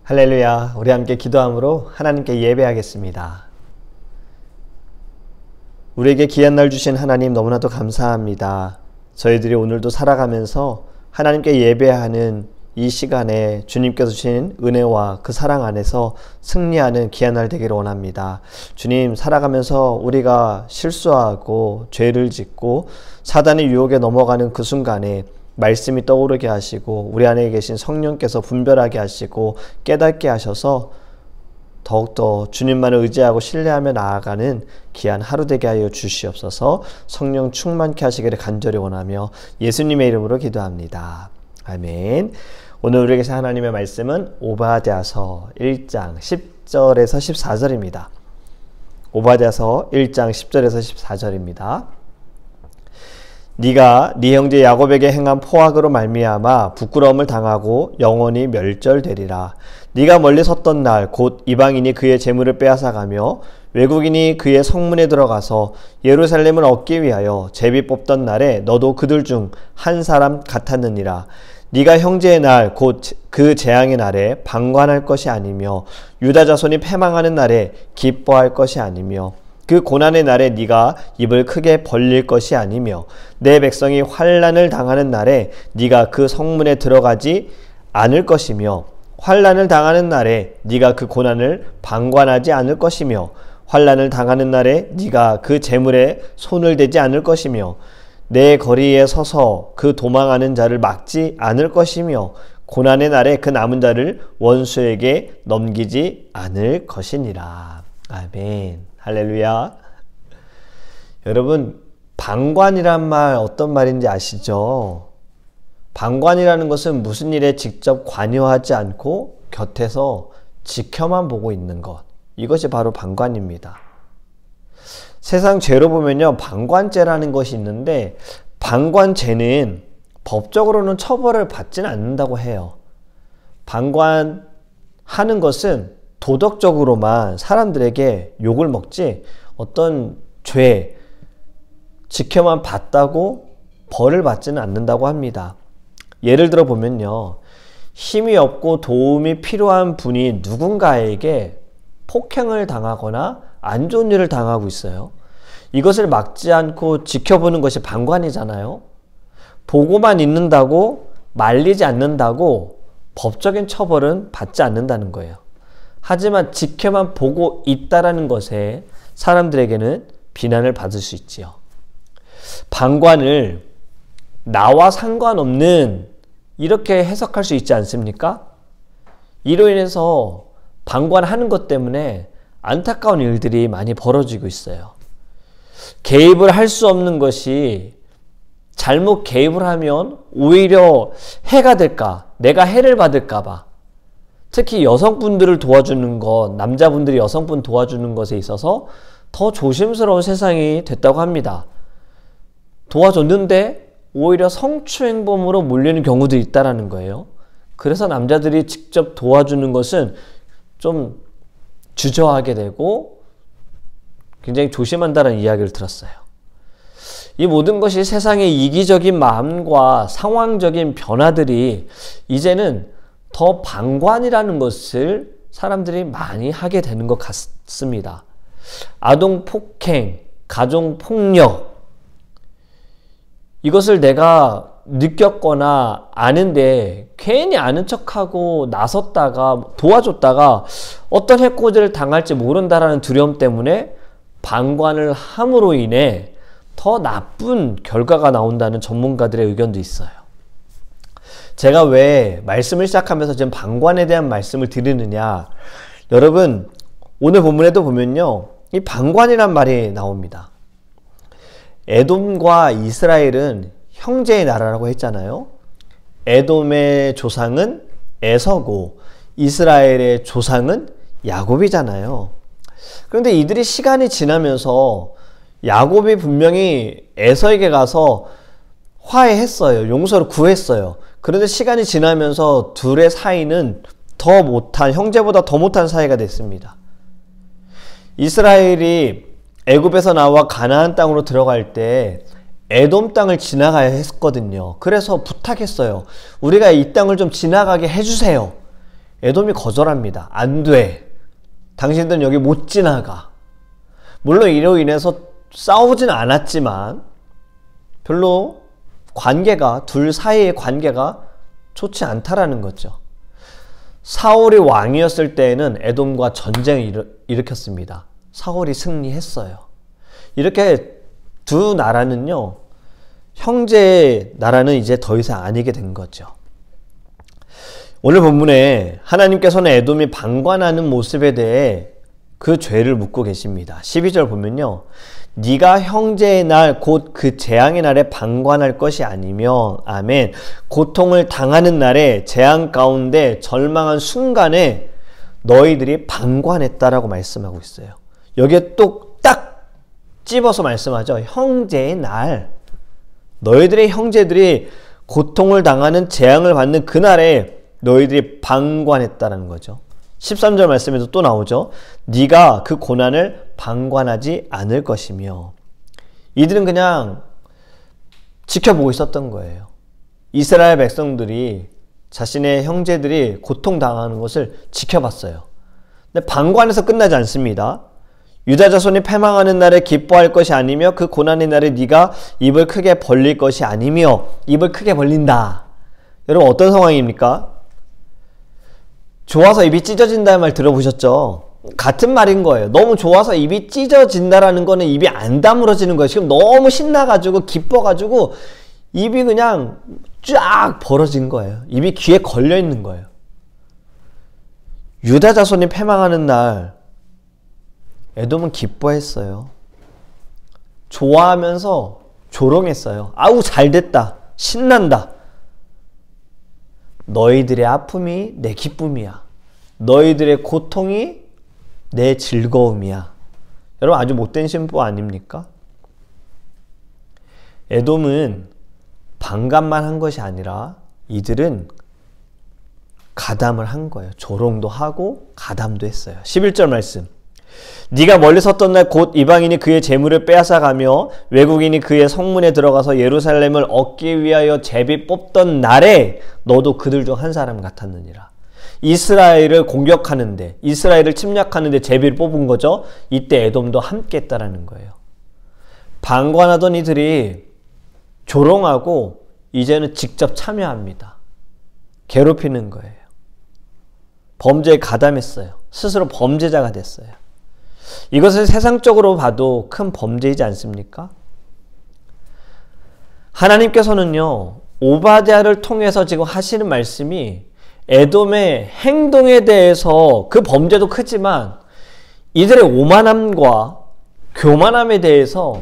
할렐루야. 우리 함께 기도함으로 하나님께 예배하겠습니다. 우리에게 귀한 날 주신 하나님 너무나도 감사합니다. 저희들이 오늘도 살아가면서 하나님께 예배하는 이 시간에 주님께서 주신 은혜와 그 사랑 안에서 승리하는 귀한 날 되기를 원합니다. 주님, 살아가면서 우리가 실수하고 죄를 짓고 사단의 유혹에 넘어가는 그 순간에 말씀이 떠오르게 하시고 우리 안에 계신 성령께서 분별하게 하시고 깨닫게 하셔서 더욱더 주님만을 의지하고 신뢰하며 나아가는 귀한 하루 되게 하여 주시옵소서. 성령 충만케 하시기를 간절히 원하며 예수님의 이름으로 기도합니다. 아멘. 오늘 우리에게 하나님의 말씀은 오바댜서 1장 10절에서 14절입니다. 오바댜서 1장 10절에서 14절입니다. 네가 네 형제 야곱에게 행한 포악으로 말미암아 부끄러움을 당하고 영원히 멸절되리라. 네가 멀리 섰던 날 곧 이방인이 그의 재물을 빼앗아가며 외국인이 그의 성문에 들어가서 예루살렘을 얻기 위하여 제비 뽑던 날에 너도 그들 중 한 사람 같았느니라. 네가 형제의 날 곧 그 재앙의 날에 방관할 것이 아니며 유다 자손이 패망하는 날에 기뻐할 것이 아니며 그 고난의 날에 네가 입을 크게 벌릴 것이 아니며 내 백성이 환난을 당하는 날에 네가 그 성문에 들어가지 않을 것이며 환난을 당하는 날에 네가 그 고난을 방관하지 않을 것이며 환난을 당하는 날에 네가 그 재물에 손을 대지 않을 것이며 내 거리에 서서 그 도망하는 자를 막지 않을 것이며 고난의 날에 그 남은 자를 원수에게 넘기지 않을 것이니라. 아멘. 할렐루야. 여러분, 방관이란 말 어떤 말인지 아시죠? 방관이라는 것은 무슨 일에 직접 관여하지 않고 곁에서 지켜만 보고 있는 것. 이것이 바로 방관입니다. 세상 죄로 보면요, 방관죄라는 것이 있는데 방관죄는 법적으로는 처벌을 받지는 않는다고 해요. 방관하는 것은 도덕적으로만 사람들에게 욕을 먹지 어떤 죄, 지켜만 봤다고 벌을 받지는 않는다고 합니다. 예를 들어 보면요, 힘이 없고 도움이 필요한 분이 누군가에게 폭행을 당하거나 안 좋은 일을 당하고 있어요. 이것을 막지 않고 지켜보는 것이 방관이잖아요. 보고만 있는다고, 말리지 않는다고 법적인 처벌은 받지 않는다는 거예요. 하지만 지켜만 보고 있다라는 것에 사람들에게는 비난을 받을 수 있지요. 방관을 나와 상관없는 이렇게 해석할 수 있지 않습니까? 이로 인해서 방관하는 것 때문에 안타까운 일들이 많이 벌어지고 있어요. 개입을 할 수 없는 것이 잘못 개입을 하면 오히려 해가 될까, 내가 해를 받을까 봐. 특히 여성분들을 도와주는 것, 남자분들이 여성분 도와주는 것에 있어서 더 조심스러운 세상이 됐다고 합니다. 도와줬는데 오히려 성추행범으로 몰리는 경우도 있다는 거예요. 그래서 남자들이 직접 도와주는 것은 좀 주저하게 되고 굉장히 조심한다는 이야기를 들었어요. 이 모든 것이 세상의 이기적인 마음과 상황적인 변화들이 이제는 더 방관이라는 것을 사람들이 많이 하게 되는 것 같습니다. 아동폭행, 가정폭력, 이것을 내가 느꼈거나 아는데 괜히 아는 척하고 나섰다가 도와줬다가 어떤 해코지를 당할지 모른다라는 두려움 때문에 방관을 함으로 인해 더 나쁜 결과가 나온다는 전문가들의 의견도 있어요. 제가 왜 말씀을 시작하면서 지금 방관에 대한 말씀을 드리느냐, 여러분 오늘 본문에도 보면요, 이 방관이란 말이 나옵니다. 에돔과 이스라엘은 형제의 나라라고 했잖아요. 에돔의 조상은 에서고 이스라엘의 조상은 야곱이잖아요. 그런데 이들이 시간이 지나면서 야곱이 분명히 에서에게 가서 화해했어요. 용서를 구했어요. 그런데 시간이 지나면서 둘의 사이는 더 못한, 형제보다 더 못한 사이가 됐습니다. 이스라엘이 애굽에서 나와 가나안 땅으로 들어갈 때 에돔 땅을 지나가야 했거든요. 그래서 부탁했어요. 우리가 이 땅을 좀 지나가게 해주세요. 에돔이 거절합니다. 안 돼. 당신들은 여기 못 지나가. 물론 이로 인해서 싸우진 않았지만 별로 둘 사이의 관계가 좋지 않다라는 거죠. 사울이 왕이었을 때에는 에돔과 전쟁을 일으켰습니다. 사울이 승리했어요. 이렇게 두 나라는요, 형제의 나라는 이제 더 이상 아니게 된 거죠. 오늘 본문에 하나님께서는 에돔이 방관하는 모습에 대해 그 죄를 묻고 계십니다. 12절 보면요, 네가 형제의 날 곧 그 재앙의 날에 방관할 것이 아니며, 아멘, 고통을 당하는 날에 재앙 가운데 절망한 순간에 너희들이 방관했다라고 말씀하고 있어요. 여기에 또 딱 찝어서 말씀하죠. 형제의 날, 너희들의 형제들이 고통을 당하는 재앙을 받는 그날에 너희들이 방관했다라는 거죠. 13절 말씀에도 또 나오죠. 네가 그 고난을 방관하지 않을 것이며. 이들은 그냥 지켜보고 있었던 거예요. 이스라엘 백성들이 자신의 형제들이 고통당하는 것을 지켜봤어요. 근데 방관해서 끝나지 않습니다. 유다 자손이 패망하는 날에 기뻐할 것이 아니며 그 고난의 날에 네가 입을 크게 벌릴 것이 아니며. 입을 크게 벌린다. 여러분 어떤 상황입니까? 좋아서 입이 찢어진다는 말 들어보셨죠? 같은 말인 거예요. 너무 좋아서 입이 찢어진다라는 거는 입이 안 다물어지는 거예요. 지금 너무 신나가지고 기뻐가지고 입이 그냥 쫙 벌어진 거예요. 입이 귀에 걸려 있는 거예요. 유다 자손이 패망하는 날 에돔은 기뻐했어요. 좋아하면서 조롱했어요. 아우 잘됐다. 신난다. 너희들의 아픔이 내 기쁨이야. 너희들의 고통이 내 즐거움이야. 여러분 아주 못된 신부 아닙니까? 에돔은 방관만 한 것이 아니라 이들은 가담을 한 거예요. 조롱도 하고 가담도 했어요. 11절 말씀. 네가 멀리 섰던 날 곧 이방인이 그의 재물을 빼앗아가며 외국인이 그의 성문에 들어가서 예루살렘을 얻기 위하여 제비 뽑던 날에 너도 그들 중 한 사람 같았느니라. 이스라엘을 공격하는데, 이스라엘을 침략하는데 제비를 뽑은 거죠. 이때 에돔도 함께 했다라는 거예요. 방관하던 이들이 조롱하고 이제는 직접 참여합니다. 괴롭히는 거예요. 범죄에 가담했어요. 스스로 범죄자가 됐어요. 이것을 세상적으로 봐도 큰 범죄이지 않습니까? 하나님께서는요, 오바댜를 통해서 지금 하시는 말씀이 에돔의 행동에 대해서 그 범죄도 크지만 이들의 오만함과 교만함에 대해서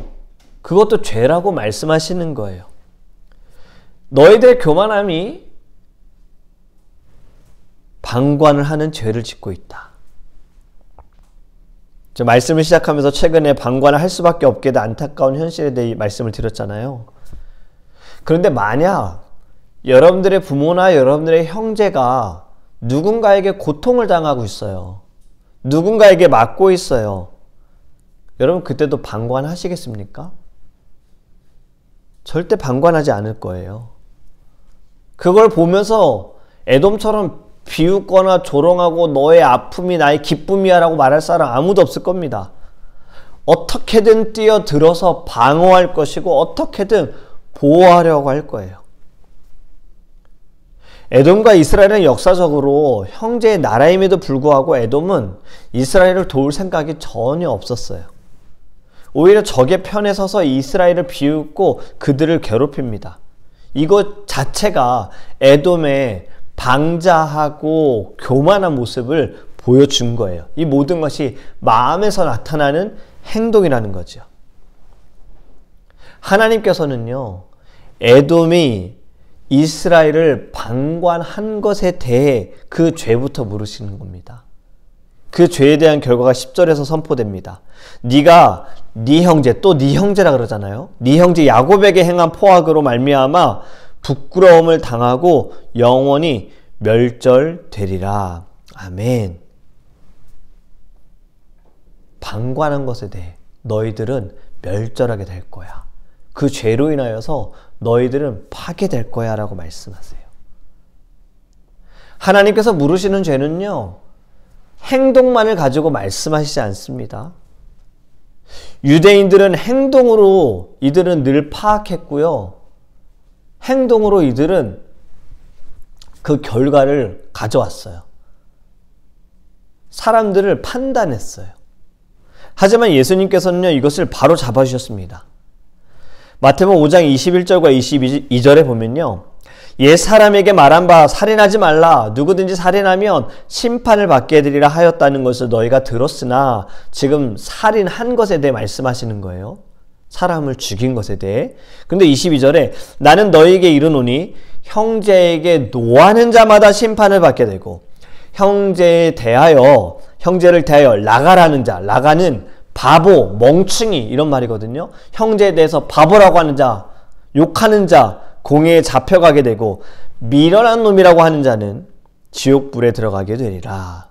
그것도 죄라고 말씀하시는 거예요. 너희들의 교만함이 방관을 하는 죄를 짓고 있다. 저 말씀을 시작하면서 최근에 방관을 할 수밖에 없게 된 안타까운 현실에 대해 말씀을 드렸잖아요. 그런데 만약 여러분들의 부모나 여러분들의 형제가 누군가에게 고통을 당하고 있어요. 누군가에게 맞고 있어요. 여러분 그때도 방관하시겠습니까? 절대 방관하지 않을 거예요. 그걸 보면서 에돔처럼 비웃거나 조롱하고 너의 아픔이 나의 기쁨이야 라고 말할 사람 아무도 없을 겁니다. 어떻게든 뛰어들어서 방어할 것이고 어떻게든 보호하려고 할 거예요. 에돔과 이스라엘은 역사적으로 형제의 나라임에도 불구하고 에돔은 이스라엘을 도울 생각이 전혀 없었어요. 오히려 적의 편에 서서 이스라엘을 비웃고 그들을 괴롭힙니다. 이것 자체가 에돔의 방자하고 교만한 모습을 보여준 거예요. 이 모든 것이 마음에서 나타나는 행동이라는 거죠. 하나님께서는요, 에돔이 이스라엘을 방관한 것에 대해 그 죄부터 물으시는 겁니다. 그 죄에 대한 결과가 10절에서 선포됩니다. 네가 네 형제, 또 네 형제라 그러잖아요. 네 형제 야곱에게 행한 포악으로 말미암아 부끄러움을 당하고 영원히 멸절되리라. 아멘. 방관한 것에 대해 너희들은 멸절하게 될 거야. 그 죄로 인하여서 너희들은 파괴될 거야 라고 말씀하세요. 하나님께서 물으시는 죄는요, 행동만을 가지고 말씀하시지 않습니다. 유대인들은 행동으로 이들은 늘 파악했고요. 행동으로 이들은 그 결과를 가져왔어요. 사람들을 판단했어요. 하지만 예수님께서는요, 이것을 바로 잡아주셨습니다. 마태복음 5장 21절과 22절에 보면요, 옛 사람에게 말한 바 살인하지 말라. 누구든지 살인하면 심판을 받게 되리라 하였다는 것을 너희가 들었으나, 지금 살인한 것에 대해 말씀하시는 거예요. 사람을 죽인 것에 대해. 근데 22절에 나는 너희에게 이르노니 형제에게 노하는 자마다 심판을 받게 되고, 형제를 대하여 나가라는 자, 나가는 바보, 멍충이 이런 말이거든요. 형제에 대해서 바보라고 하는 자, 욕하는 자, 공회에 잡혀가게 되고, 미련한 놈이라고 하는 자는 지옥불에 들어가게 되리라.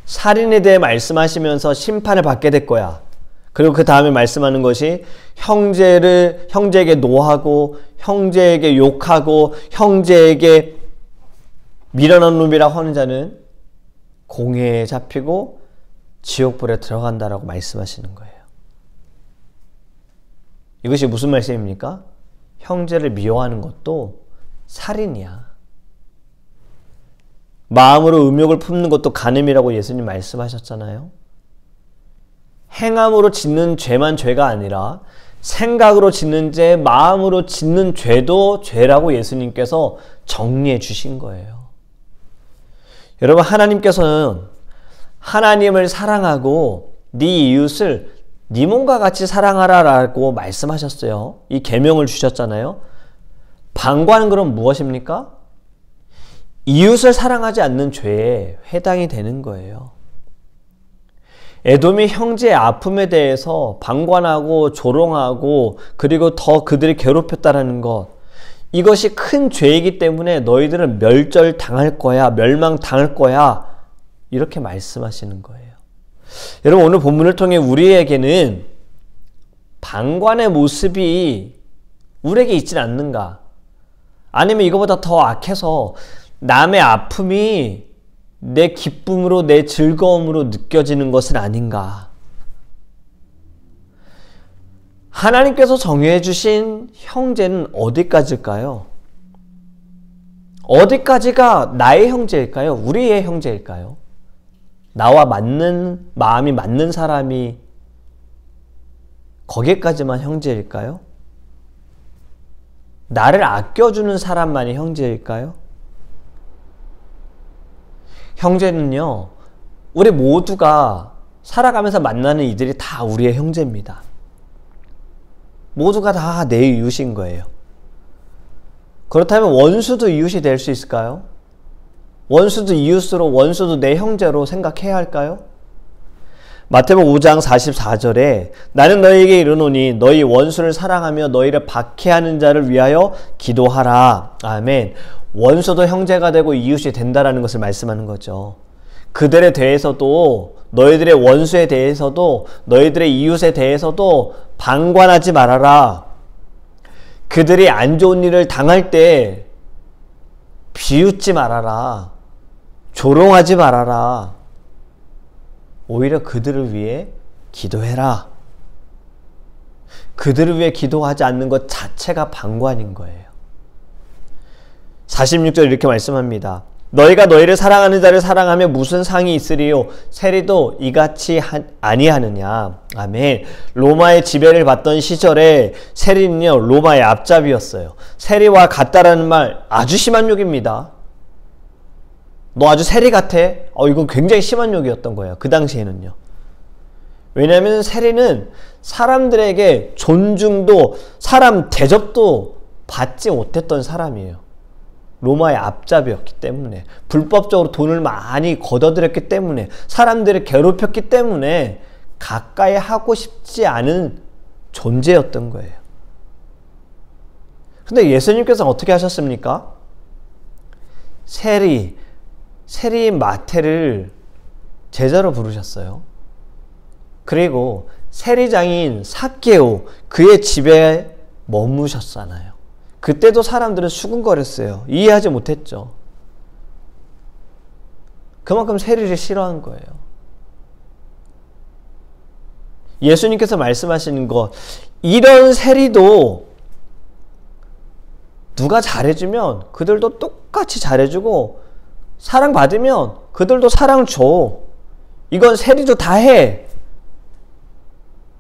살인에 대해 말씀하시면서 심판을 받게 될 거야. 그리고 그 다음에 말씀하는 것이 형제에게 노하고, 형제에게 욕하고, 형제에게 미련한 놈이라고 하는 자는 공회에 잡히고 지옥불에 들어간다라고 말씀하시는 거예요. 이것이 무슨 말씀입니까? 형제를 미워하는 것도 살인이야. 마음으로 음욕을 품는 것도 간음이라고 예수님 말씀하셨잖아요. 행함으로 짓는 죄만 죄가 아니라 생각으로 짓는 죄, 마음으로 짓는 죄도 죄라고 예수님께서 정리해 주신 거예요. 여러분, 하나님께서는 하나님을 사랑하고 네 이웃을 네 몸과 같이 사랑하라라고 말씀하셨어요. 이 계명을 주셨잖아요. 방과는 그럼 무엇입니까? 이웃을 사랑하지 않는 죄에 해당이 되는 거예요. 에돔이 형제의 아픔에 대해서 방관하고 조롱하고 그리고 더 그들이 괴롭혔다라는 것, 이것이 큰 죄이기 때문에 너희들은 멸절당할 거야, 멸망당할 거야, 이렇게 말씀하시는 거예요. 여러분, 오늘 본문을 통해 우리에게는 방관의 모습이 우리에게 있진 않는가? 아니면 이거보다 더 악해서 남의 아픔이 내 기쁨으로, 내 즐거움으로 느껴지는 것은 아닌가? 하나님께서 정해 주신 형제는 어디까지일까요? 어디까지가 나의 형제일까요? 우리의 형제일까요? 나와 맞는, 마음이 맞는 사람이 거기까지만 형제일까요? 나를 아껴주는 사람만이 형제일까요? 형제는요, 우리 모두가 살아가면서 만나는 이들이 다 우리의 형제입니다. 모두가 다 내 이웃인 거예요. 그렇다면 원수도 이웃이 될 수 있을까요? 원수도 이웃으로, 원수도 내 형제로 생각해야 할까요? 마태복음 5장 44절에 나는 너희에게 이르노니 너희 원수를 사랑하며 너희를 박해하는 자를 위하여 기도하라. 아멘. 원수도 형제가 되고 이웃이 된다라는 것을 말씀하는 거죠. 그들에 대해서도, 너희들의 원수에 대해서도, 너희들의 이웃에 대해서도 방관하지 말아라. 그들이 안 좋은 일을 당할 때 비웃지 말아라. 조롱하지 말아라. 오히려 그들을 위해 기도해라. 그들을 위해 기도하지 않는 것 자체가 방관인 거예요. 46절 이렇게 말씀합니다. 너희가 너희를 사랑하는 자를 사랑하며 무슨 상이 있으리요? 세리도 이같이 아니하느냐? 아멘. 로마의 지배를 받던 시절에 세리는요, 로마의 앞잡이였어요. 세리와 같다라는 말 아주 심한 욕입니다. 너 아주 세리 같아? 이건 굉장히 심한 욕이었던 거예요. 그 당시에는요. 왜냐하면 세리는 사람들에게 존중도, 사람 대접도 받지 못했던 사람이에요. 로마의 앞잡이였기 때문에, 불법적으로 돈을 많이 걷어들였기 때문에, 사람들을 괴롭혔기 때문에 가까이 하고 싶지 않은 존재였던 거예요. 근데 예수님께서는 어떻게 하셨습니까? 세리인 마태를 제자로 부르셨어요. 그리고 세리장인 삭개오, 그의 집에 머무셨잖아요. 그때도 사람들은 수군거렸어요. 이해하지 못했죠. 그만큼 세리를 싫어한 거예요. 예수님께서 말씀하시는 것, 이런 세리도 누가 잘해주면 그들도 똑같이 잘해주고, 사랑받으면 그들도 사랑 줘. 이건 세리도 다 해.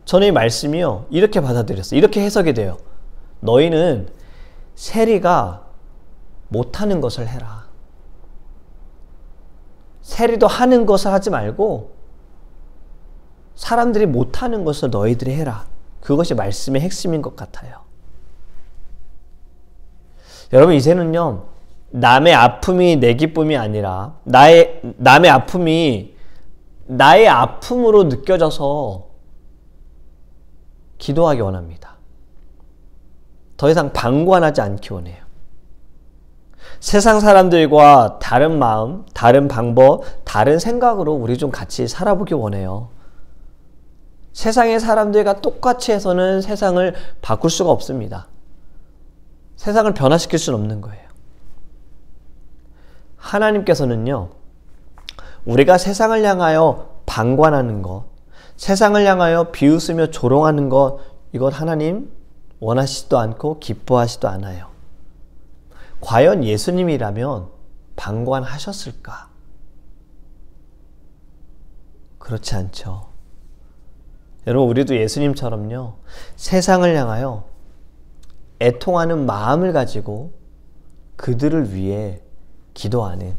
저는 이 말씀이요, 이렇게 받아들였어요. 이렇게 해석이 돼요. 너희는 세리가 못하는 것을 해라. 세리도 하는 것을 하지 말고 사람들이 못하는 것을 너희들이 해라. 그것이 말씀의 핵심인 것 같아요. 여러분, 이제는요, 남의 아픔이 내 기쁨이 아니라 남의 아픔이 나의 아픔으로 느껴져서 기도하기 원합니다. 더 이상 방관하지 않기 원해요. 세상 사람들과 다른 마음, 다른 방법, 다른 생각으로 우리 좀 같이 살아보기 원해요. 세상의 사람들과 똑같이 해서는 세상을 바꿀 수가 없습니다. 세상을 변화시킬 수는 없는 거예요. 하나님께서는요, 우리가 세상을 향하여 방관하는 것, 세상을 향하여 비웃으며 조롱하는 것, 이건 하나님 원하시지도 않고 기뻐하시지도 않아요. 과연 예수님이라면 방관하셨을까? 그렇지 않죠. 여러분, 우리도 예수님처럼요, 세상을 향하여 애통하는 마음을 가지고 그들을 위해 기도하는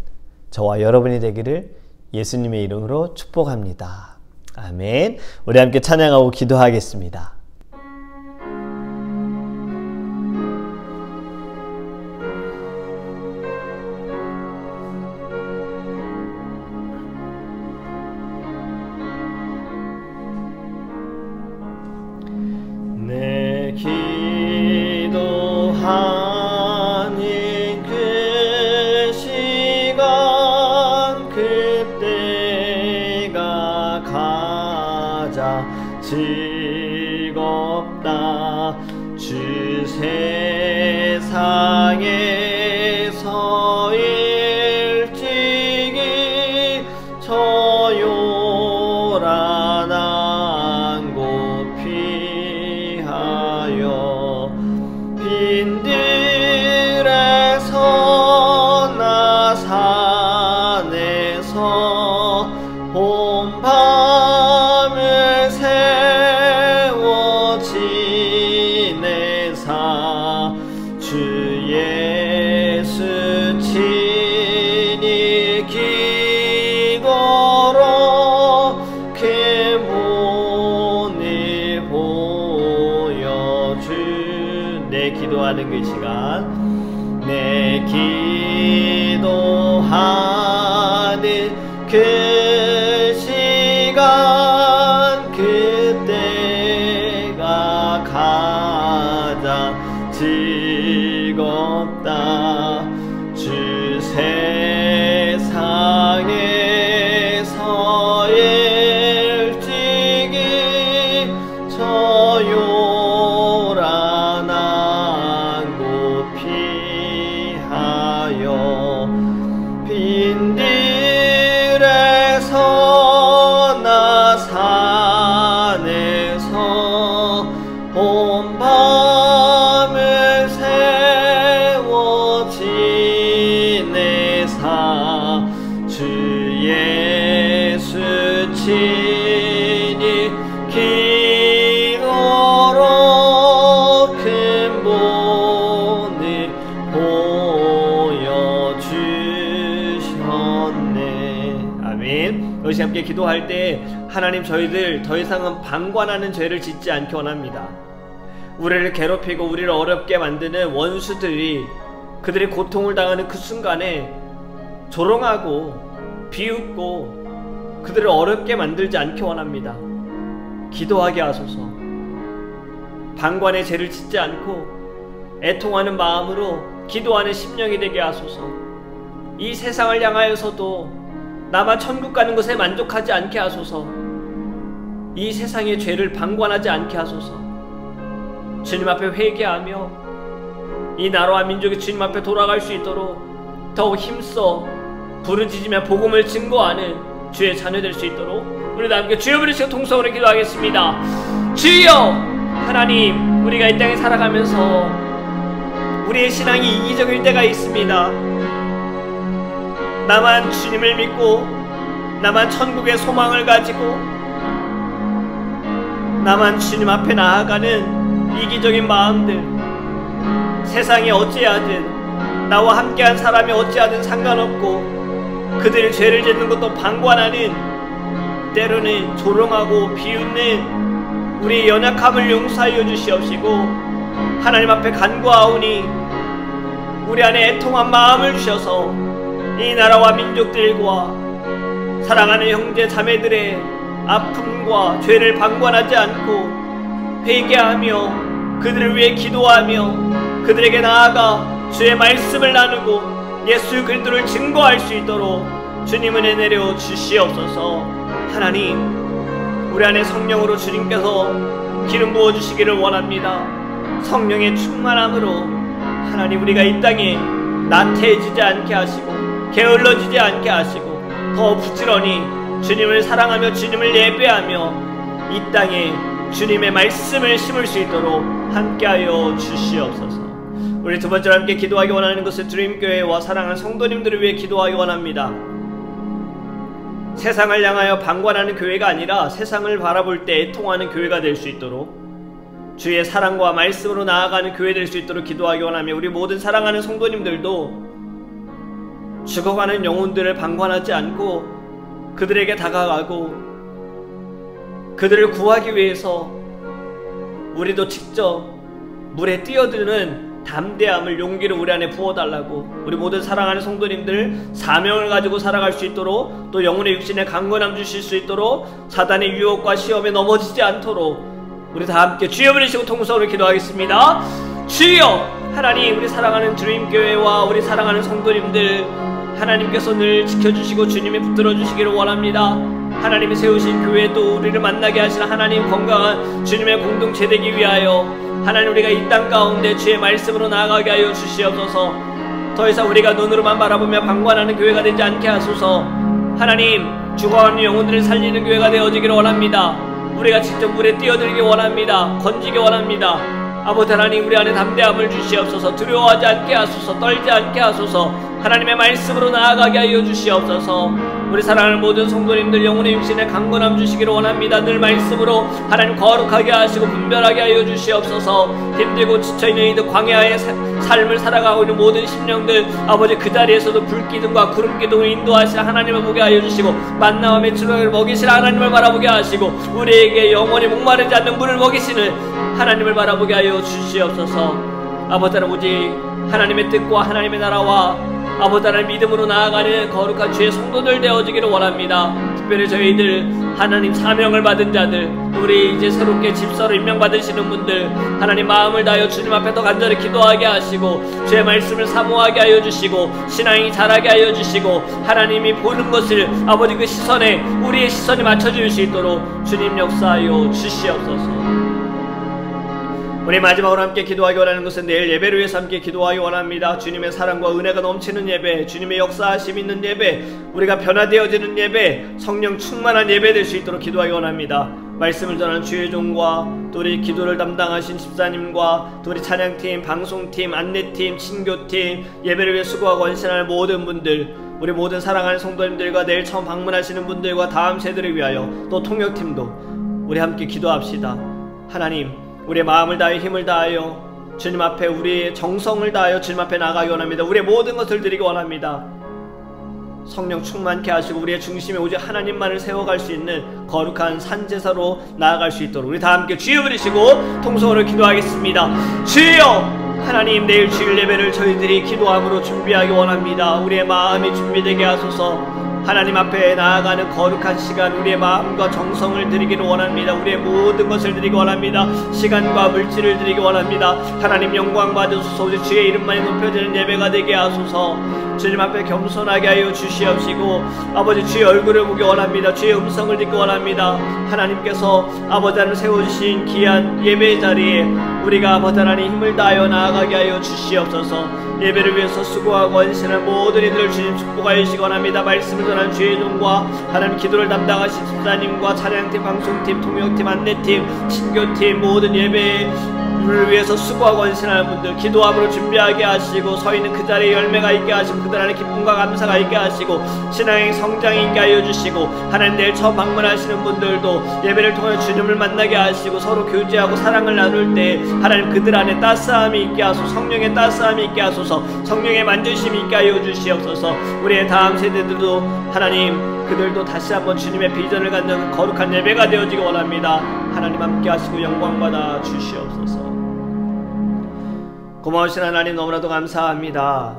저와 여러분이 되기를 예수님의 이름으로 축복합니다. 아멘. 우리 함께 찬양하고 기도하겠습니다. 내 기도하는 그 시간 그때가 가장 즐겁다. 주 세상에서 일찍이 저 요란한 곳 피하여 빈들에서 나 산에서 봄밤을 세워 지내사 주 예수 친히 기도로 그 본을 보여주. 내 기도하는 그 시간, 내 기도하는 그 시간 그때가 가장 즐겁다. 주 세상에서 일찍이 저 요란한 곳 피하여 빈들에서 나 산에서 봄밤을 세워 지내사 주 예수 친히 기도로 큰 본을 보여주셨네. 아멘. 우리 함께 기도할 때 하나님, 저희들 더 이상은 방관하는 죄를 짓지 않기 원합니다. 우리를 괴롭히고 우리를 어렵게 만드는 원수들이 그들의 고통을 당하는 그 순간에 조롱하고 비웃고 그들을 어렵게 만들지 않기 원합니다. 기도하게 하소서. 방관의 죄를 짓지 않고 애통하는 마음으로 기도하는 심령이 되게 하소서. 이 세상을 향하여서도 나만 천국 가는 것에 만족하지 않게 하소서. 이 세상의 죄를 방관하지 않게 하소서. 주님 앞에 회개하며 이 나라와 민족이 주님 앞에 돌아갈 수 있도록 더욱 힘써 부르짖으며 복음을 증거하는 주의 자녀 될 수 있도록 우리도 함께 주여 부르시고 통성으로 기도하겠습니다. 주여 하나님, 우리가 이 땅에 살아가면서 우리의 신앙이 이기적일 때가 있습니다. 나만 주님을 믿고 나만 천국의 소망을 가지고 나만 주님 앞에 나아가는 이기적인 마음들, 세상이 어찌하든 나와 함께한 사람이 어찌하든 상관없고 그들의 죄를 짓는 것도 방관하는, 때로는 조롱하고 비웃는 우리의 연약함을 용서하여 주시옵시고 하나님 앞에 간구하오니 우리 안에 애통한 마음을 주셔서 이 나라와 민족들과 사랑하는 형제 자매들의 아픔과 죄를 방관하지 않고 회개하며 그들을 위해 기도하며 그들에게 나아가 주의 말씀을 나누고 예수 그리스도를 증거할 수 있도록 주님 은혜 내려 주시옵소서. 하나님, 우리 안에 성령으로 주님께서 기름 부어주시기를 원합니다. 성령의 충만함으로 하나님, 우리가 이 땅에 나태해지지 않게 하시고 게을러지지 않게 하시고 더 부지런히 주님을 사랑하며 주님을 예배하며 이 땅에 주님의 말씀을 심을 수 있도록 함께하여 주시옵소서. 우리 두 번째로 함께 기도하기 원하는 것은 드림교회와 사랑하는 성도님들을 위해 기도하기 원합니다. 세상을 향하여 방관하는 교회가 아니라 세상을 바라볼 때 애통하는 교회가 될 수 있도록 주의 사랑과 말씀으로 나아가는 교회 될 수 있도록 기도하기 원하며, 우리 모든 사랑하는 성도님들도 죽어가는 영혼들을 방관하지 않고 그들에게 다가가고 그들을 구하기 위해서 우리도 직접 물에 뛰어드는 담대함을, 용기를 우리 안에 부어달라고, 우리 모든 사랑하는 성도님들 사명을 가지고 살아갈 수 있도록, 또 영혼의 육신에 강건함 주실 수 있도록, 사단의 유혹과 시험에 넘어지지 않도록 우리 다 함께 주여 부르시고 통성으로 기도하겠습니다. 주여 하나님, 우리 사랑하는 드림교회와 우리 사랑하는 성도님들 하나님께서 늘 지켜주시고 주님이 붙들어 주시기를 원합니다. 하나님이 세우신 교회도 우리를 만나게 하시는 하나님 건강한 주님의 공동체 되기 위하여 하나님, 우리가 이 땅 가운데 주의 말씀으로 나아가게 하여 주시옵소서. 더 이상 우리가 눈으로만 바라보며 방관하는 교회가 되지 않게 하소서. 하나님, 죽어가는 영혼들을 살리는 교회가 되어지기를 원합니다. 우리가 직접 물에 뛰어들기 원합니다. 건지기 원합니다. 아버지 하나님, 우리 안에 담대함을 주시옵소서. 두려워하지 않게 하소서. 떨지 않게 하소서. 하나님의 말씀으로 나아가게 하여 주시옵소서. 우리 사랑하는 모든 성도님들 영혼의 육신에 강건함 주시기를 원합니다. 늘 말씀으로 하나님 거룩하게 하시고 분별하게 하여 주시옵소서. 힘들고 지쳐있는 이들 광야의 삶을 살아가고 있는 모든 심령들 아버지, 그 자리에서도 불기둥과 구름기둥을 인도하시라 하나님을 보게 하여 주시고, 만나와 메추라기를 먹이시라 하나님을 바라보게 하시고, 우리에게 영원히 목마르지 않는 물을 먹이시는 하나님을 바라보게 하여 주시옵소서. 아버지 하나님, 오직 하나님의 뜻과 하나님의 나라와 아버지 하나님 믿음으로 나아가는 거룩한 주의 성도들 되어지기를 원합니다. 특별히 저희들 하나님 사명을 받은 자들, 우리 이제 새롭게 집사로 임명받으시는 분들 하나님 마음을 다하여 주님 앞에 더 간절히 기도하게 하시고 주의 말씀을 사모하게 하여 주시고 신앙이 자라게 하여 주시고, 하나님이 보는 것을 아버지 그 시선에 우리의 시선이 맞춰질 수 있도록 주님 역사하여 주시옵소서. 우리 마지막으로 함께 기도하기 원하는 것은 내일 예배를 위해서 함께 기도하기 원합니다. 주님의 사랑과 은혜가 넘치는 예배, 주님의 역사하심 있는 예배, 우리가 변화되어지는 예배, 성령 충만한 예배 될 수 있도록 기도하기 원합니다. 말씀을 전하는 주의 종과 또 우리 기도를 담당하신 집사님과 또 우리 찬양팀, 방송팀, 안내팀, 친교팀, 예배를 위해 수고하고 헌신하는 모든 분들, 우리 모든 사랑하는 성도님들과 내일 처음 방문하시는 분들과 다음 세대를 위하여 또 통역팀도 우리 함께 기도합시다. 하나님, 우리의 마음을 다하여 힘을 다하여 주님 앞에 우리의 정성을 다하여 주님 앞에 나가기 원합니다. 우리의 모든 것을 드리기 원합니다. 성령 충만케 하시고 우리의 중심에 오직 하나님만을 세워갈 수 있는 거룩한 산제사로 나아갈 수 있도록 우리 다 함께 주여 부르시고 통성으로 기도하겠습니다. 주여 하나님, 내일 주일 예배를 저희들이 기도함으로 준비하기 원합니다. 우리의 마음이 준비되게 하소서. 하나님 앞에 나아가는 거룩한 시간, 우리의 마음과 정성을 드리기를 원합니다. 우리의 모든 것을 드리기 원합니다. 시간과 물질을 드리기 원합니다. 하나님 영광 받으소서. 오직 주의 이름만이 높여지는 예배가 되게 하소서. 주님 앞에 겸손하게 하여 주시옵시고 아버지, 주의 얼굴을 보기 원합니다. 주의 음성을 듣기 원합니다. 하나님께서 아버지 하나님 세워주신 귀한 예배 자리에 우리가 아버지 하나님 힘을 다하여 나아가게 하여 주시옵소서. 예배를 위해서 수고하고 헌신한 모든 이들을 주님 축복하여 주시기 원합니다. 말씀을 전한 주의 종과 하나님 기도를 담당하신 집사님과 찬양팀, 방송팀, 통역팀, 안내팀, 신교팀 모든 예배를 위해서 수고하고 헌신하는 분들 기도함으로 준비하게 하시고 서 있는 그 자리에 열매가 있게 하시고 그들 안에 기쁨과 감사가 있게 하시고 신앙의 성장이 있게 하여 주시고 하나님 내일 처음 방문하시는 분들도 예배를 통해 주님을 만나게 하시고 서로 교제하고 사랑을 나눌 때 하나님 그들 안에 따스함이 있게 하소서. 성령의 따스함이 있게 하소서. 성령의 만져심이 있게 하여 주시옵소서. 우리의 다음 세대들도 하나님 그들도 다시 한번 주님의 비전을 갖는 거룩한 예배가 되어지기 원합니다. 하나님 함께 하시고 영광받아 주시옵소서. 고마우신 하나님 너무나도 감사합니다.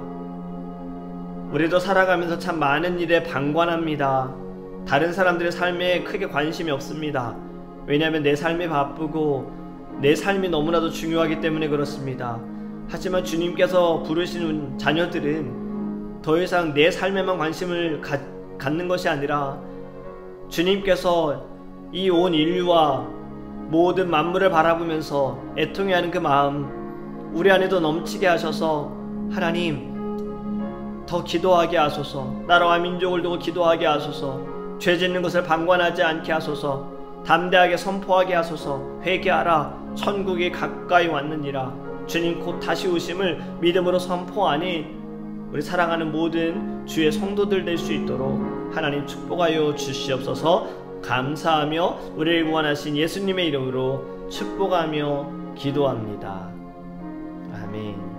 우리도 살아가면서 참 많은 일에 방관합니다. 다른 사람들의 삶에 크게 관심이 없습니다. 왜냐하면 내 삶이 바쁘고 내 삶이 너무나도 중요하기 때문에 그렇습니다. 하지만 주님께서 부르시는 자녀들은 더 이상 내 삶에만 관심을 갖는 것이 아니라 주님께서 이 온 인류와 모든 만물을 바라보면서 애통해하는 그 마음 우리 안에도 넘치게 하셔서 하나님 더 기도하게 하소서. 나라와 민족을 두고 기도하게 하소서. 죄 짓는 것을 방관하지 않게 하소서. 담대하게 선포하게 하소서. 회개하라 천국이 가까이 왔느니라. 주님 곧 다시 오심을 믿음으로 선포하니 우리 사랑하는 모든 주의 성도들 될 수 있도록 하나님 축복하여 주시옵소서. 감사하며 우리를 구원하신 예수님의 이름으로 축복하며 기도합니다. 아멘.